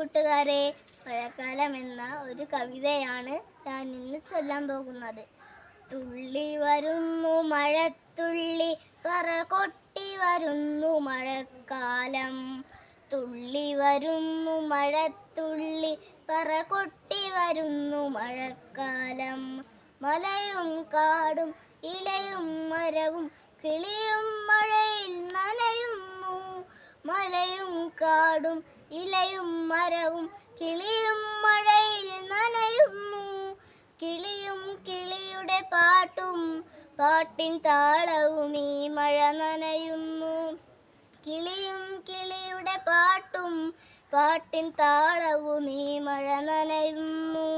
കൂട്ടുകാരെ, മഴക്കാലം എന്ന ഒരു കവിതയാണ് ഞാൻ ഇന്ന് ചൊല്ലാൻ പോകുന്നത്. തുള്ളി വരുന്നു മഴത്തുള്ളി, പറ കൊട്ടി വരുന്നു മഴക്കാലം. തുള്ളി വരുന്നു മഴത്തുള്ളി, പറ കൊട്ടി വരുന്നു മഴക്കാലം. മലയും കാടും ഇലയും മരവും കിളിയും മഴയിൽ നനയുന്നു. മലയും കാടും ഇലയും മരവും കിളിയും മഴയിൽ നനയുന്നു. കിളിയും കിളിയുടെ പാട്ടും പാട്ടിൻ താളവും ഈ മഴ നനയുന്നു. കിളിയും കിളിയുടെ പാട്ടും പാട്ടിൻ താളവും ഈ മഴ നനയുന്നു.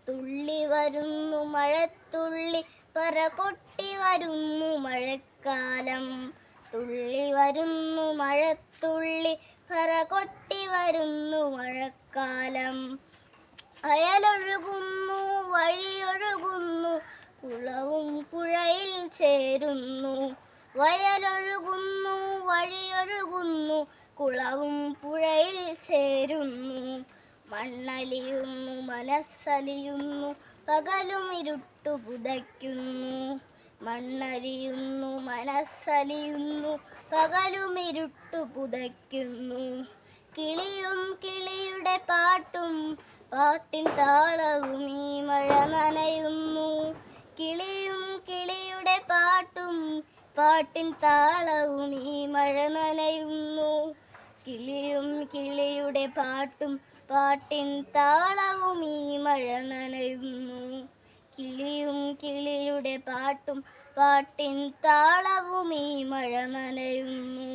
തുള്ളി വരുന്നു മഴത്തുള്ളി, പറ കൊട്ടി വരുന്നു മഴക്കാലം. തുള്ളി വരുന്നു മഴത്തുള്ളി, പറ കൊട്ടി വരുന്നു മഴക്കാലം. അയലൊഴുകുന്നു വഴിയൊഴുകുന്നു, കുളവും പുഴയിൽ ചേരുന്നു. വയലൊഴുകുന്നു വഴിയൊഴുകുന്നു, കുളവും പുഴയിൽ ചേരുന്നു. മണ്ണലിയുന്നു മനസ്സലിയുന്നു, പകലും ഇരുട്ടു പുതയ്ക്കുന്നു. മണ്ണലിയുന്നു മനസ്സലിയുന്നു, പകലും ഇരുട്ടു പുതയ്ക്കുന്നു. കിളിയും കിളിയുടെ പാട്ടും പാട്ടിൻ താളവും ഈ മഴ നനയുന്നു. കിളിയും കിളിയുടെ പാട്ടും പാട്ടിൻ താളവും ഈ മഴ നനയുന്നു. കിളിയും കിളിയുടെ പാട്ടും പാട്ടിൻ താളവും ഈ മഴ നനയുന്നു. കിളിയും കിളിയുടെ പാട്ടും പാട്ടിൻ താളവും ഈ മഴ നനയുന്നു.